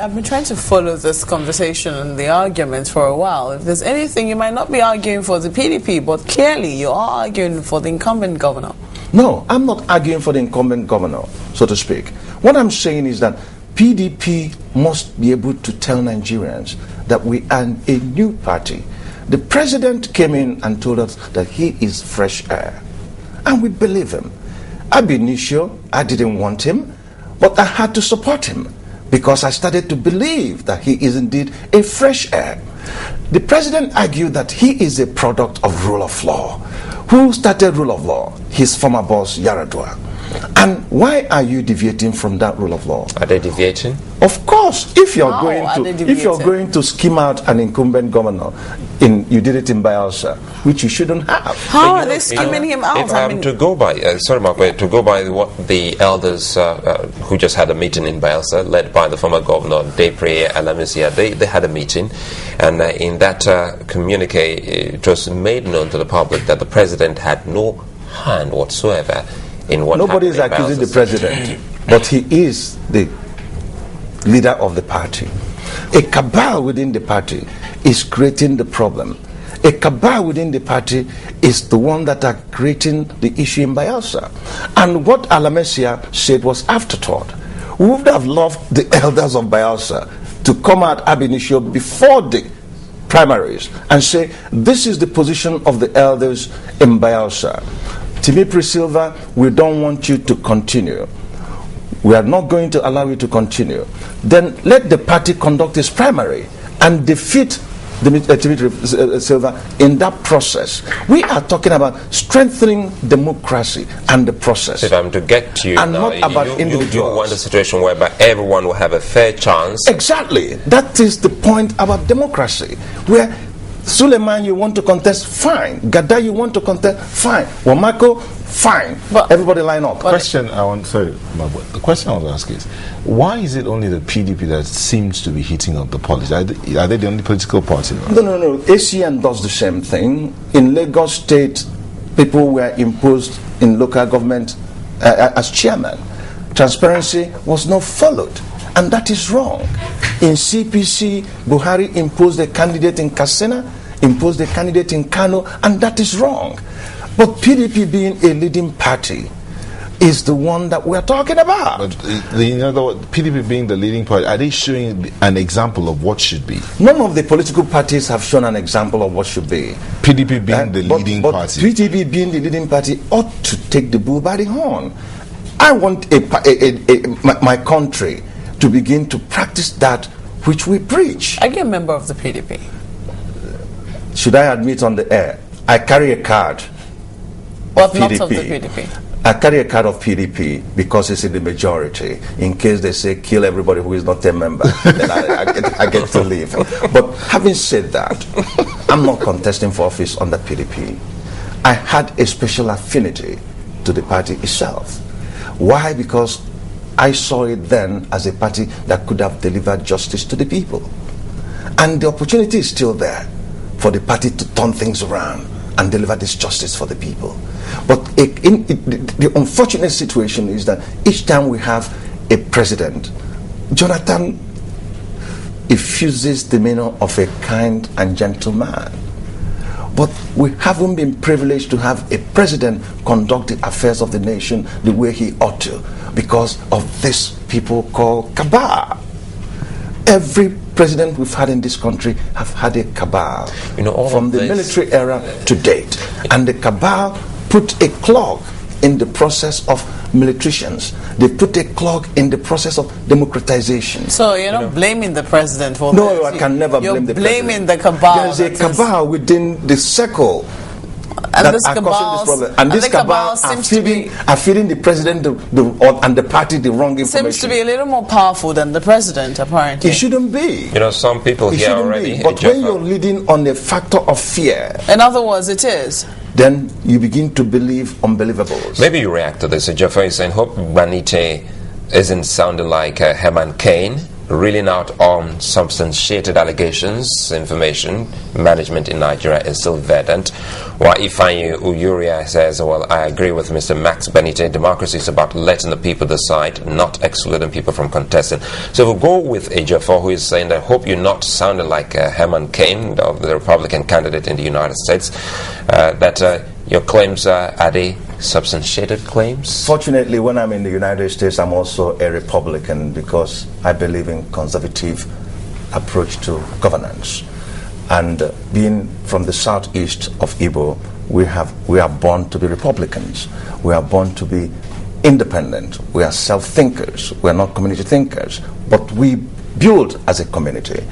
I've been trying to follow this conversation and the arguments for a while. If there's anything, you might not be arguing for the PDP, but clearly you are arguing for the incumbent governor. No, I'm not arguing for the incumbent governor, so to speak. What I'm saying is that PDP must be able to tell Nigerians that we are a new party. The president came in and told us that he is fresh air, and we believe him. Ab initio, I didn't want him, but I had to support him, because I started to believe that he is indeed a fresh air. The president argued that he is a product of rule of law. Who started rule of law? His former boss, Yaradua. And why are you deviating from that rule of law? Are they deviating? Of course, if you're going to scheme out an incumbent governor, you did it in Bayelsa, which you shouldn't have. How are they scheming him out? If I'm to go by, to go by what the elders who just had a meeting in Bayelsa, led by the former governor Depre Alamisia, they had a meeting, and in that communique, it was made known to the public that the president had no hand whatsoever in what Nobody is accusing the president, but he is the leader of the party. A cabal within the party is creating the problem. A cabal within the party is the one that are creating the issue in Bayelsa. And what Alamesia said was afterthought. We would have loved the elders of Bayelsa to come out ab initio before the primaries and say, this is the position of the elders in Bayelsa. Timipri Silva, we don't want you to continue. We are not going to allow you to continue. Then let the party conduct its primary and defeat Timipri Silva in that process. We are talking about strengthening democracy and the process. If I'm to get to you and now, not about individuals. You want a situation whereby everyone will have a fair chance. Exactly. That is the point about democracy. Where Suleiman, you want to contest, fine. Gada, you want to contest, fine. Wamako, fine. But everybody line up. The question I want to ask is, why is it only the PDP that seems to be heating up the politics? Are they the only political party? No. ACN does the same thing. In Lagos State, people were imposed in local government as chairman. Transparency was not followed, and that is wrong. In CPC, Buhari imposed a candidate in Katsina, imposed a candidate in Kano, and that is wrong. But PDP being a leading party is the one that we're talking about. But PDP being the leading party, are they showing an example of what should be? None of the political parties have shown an example of what should be. PDP being the leading party. PDP being the leading party ought to take the bull by the horn. I want my country to begin to practice that which we preach. Are you a member of the PDP? Should I admit on the air? I carry a card. Well, not of the PDP. I carry a card of PDP because it's in the majority. In case they say kill everybody who is not a member, then I get to leave. But having said that, I'm not contesting for office on the PDP. I had a special affinity to the party itself. Why? Because I saw it then as a party that could have delivered justice to the people. And the opportunity is still there for the party to turn things around and deliver this justice for the people. But the unfortunate situation is that each time we have a president, Jonathan effuses the demeanor of a kind and gentle man. But we haven't been privileged to have a president conduct the affairs of the nation the way he ought to, because of this people called cabal. Every president we've had in this country have had a cabal, from the military era to date. And the cabal put a clog in the process of militarization. They put a clog in the process of democratization. So you're not blaming the president for No, I can never blame the president. You're blaming the cabal. There's a cabal within the circle and that are causing this problem. And this cabal are feeding the president and the party the wrong information. Seems to be a little more powerful than the president, apparently. It shouldn't be. Some people here already. But when you're leading on a factor of fear, in other words, it is, then you begin to believe unbelievables. Maybe you react to this. Jaffa is saying, hope Gbanite isn't sounding like Herman Cain. reeling out unsubstantiated allegations, information management in Nigeria is still verdant. While Ifeanyi Uyuria says, well, I agree with Mr. Max Gbanite, democracy is about letting the people decide, not excluding people from contesting. So we'll go with Ejiofor, who is saying that I hope you're not sounding like Herman Cain, the Republican candidate in the United States, that your claims are they substantiated claims? Fortunately, when I'm in the United States, I'm also a Republican because I believe in conservative approach to governance. And being from the southeast of Igbo, we are born to be Republicans. We are born to be independent. We are self-thinkers. We are not community thinkers. But we build as a community.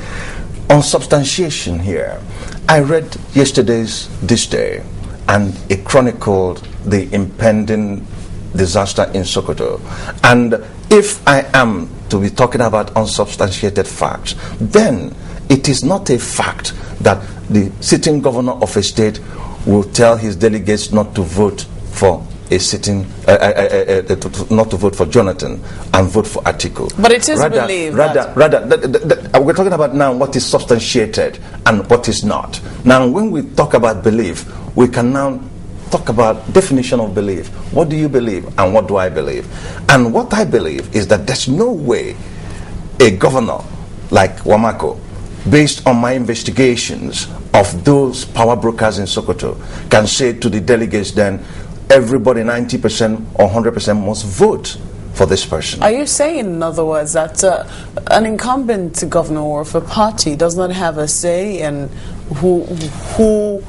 On substantiation here, I read yesterday's This Day, and it chronicled the impending disaster in Sokoto. And if I am to be talking about unsubstantiated facts, then it is not a fact that the sitting governor of a state will tell his delegates not to vote for a sitting, not to vote for Jonathan and vote for Atiku. But it is believed. We're talking about now what is substantiated and what is not. Now, when we talk about belief, we can now talk about definition of belief. What do you believe and what do I believe? And what I believe is that there's no way a governor like Wamako, based on my investigations of those power brokers in Sokoto, can say to the delegates then, everybody 90% or 100% must vote for this person. Are you saying, in other words, that an incumbent governor of a party does not have a say in who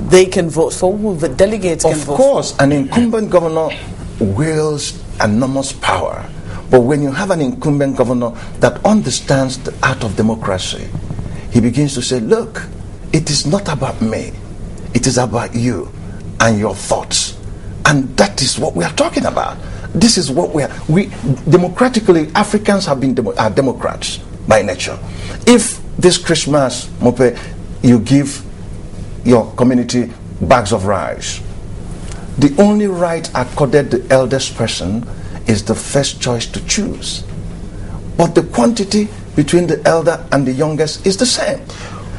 they can vote for, who the delegates can vote for? Of course, an incumbent governor wields enormous power. But when you have an incumbent governor that understands the art of democracy, he begins to say, look, it is not about me. It is about you and your thoughts. And that is what we are talking about. This is what we democratically, Africans have been are democrats by nature. If this Christmas, Mope, you give your community bags of rice, the only right accorded the eldest person is the first choice to choose. But the quantity between the elder and the youngest is the same.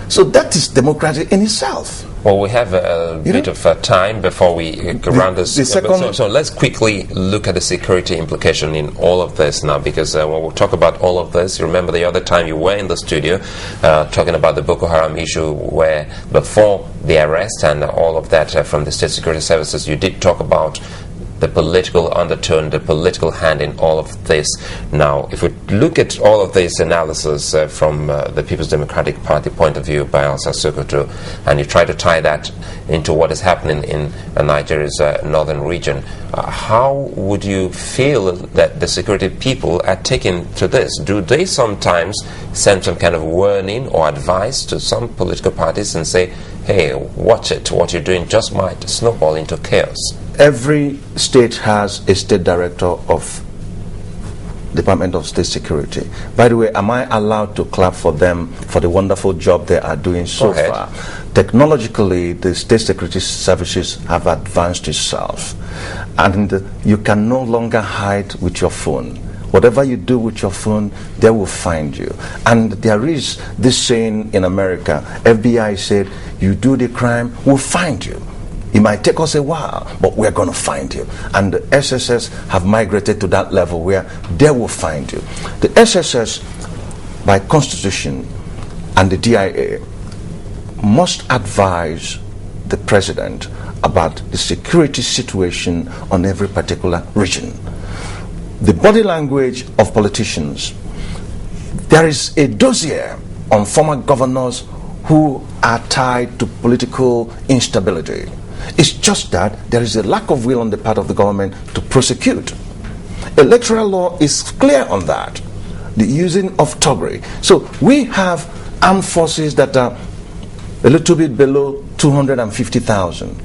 So that is democracy in itself. Well, we have a bit of time before we round this. So let's quickly look at the security implication in all of this now, because when we talk about all of this, you remember the other time you were in the studio talking about the Boko Haram issue, where before the arrest and all of that from the state security services, you did talk about the political undertone, the political hand in all of this. Now, if we look at all of this analysis from the People's Democratic Party point of view by Alsa Sokoto, and you try to tie that into what is happening in Nigeria's northern region, how would you feel that the security people are taking to this? Do they sometimes send some kind of warning or advice to some political parties and say, hey, watch it, what you're doing just might snowball into chaos? Every state has a state director of Department of State Security. By the way, am I allowed to clap for them for the wonderful job they are doing so far? Technologically, the state security services have advanced itself, and you can no longer hide with your phone. Whatever you do with your phone, they will find you. And there is this saying in America, FBI said, you do the crime, we'll find you. It might take us a while, but we're going to find you. And the SSS have migrated to that level where they will find you. The SSS, by constitution, and the DIA must advise the president about the security situation on every particular region. The body language of politicians. There is a dossier on former governors who are tied to political instability. It's just that there is a lack of will on the part of the government to prosecute. Electoral law is clear on that. The using of thuggery. So we have armed forces that are a little bit below 250,000.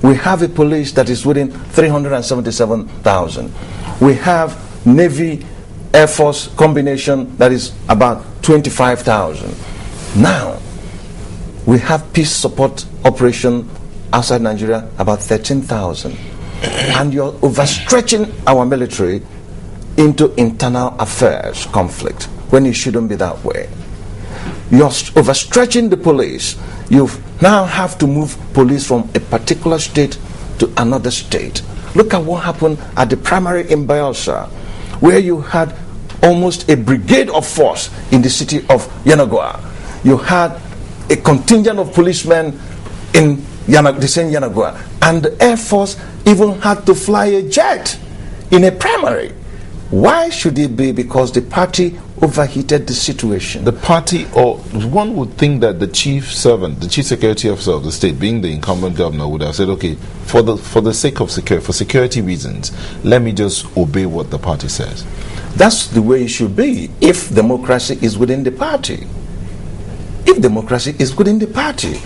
We have a police that is within 377,000. We have Navy, Air Force combination that is about 25,000. Now, we have peace support operation outside Nigeria, about 13,000. And you're overstretching our military into internal affairs conflict. when it shouldn't be that way. You're overstretching the police. You now have to move police from a particular state to another state. Look at what happened at the primary in Bayelsa, where you had almost a brigade of force in the city of Yenagoa. You had a contingent of policemen in the same Yenagoa, and the Air Force even had to fly a jet in a primary. Why should it be? Because the party overheated the situation. The party, or one would think that the chief servant, the chief security officer of the state, being the incumbent governor, would have said, okay, for the sake of security, for security reasons, let me just obey what the party says. That's the way it should be if democracy is within the party. If democracy is within the party.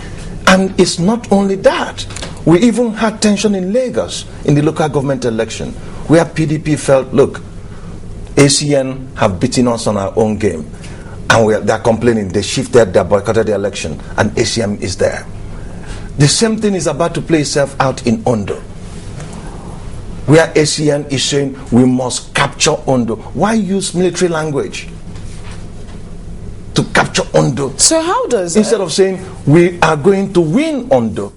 And it's not only that. We even had tension in Lagos in the local government election, where PDP felt, look, ACN have beaten us on our own game, and they're complaining. They shifted, they boycotted the election, and ACN is there. The same thing is about to play itself out in Ondo, where ACN is saying we must capture Ondo. Why use military language to capture Ondo? So how does instead of saying we are going to win Ondo?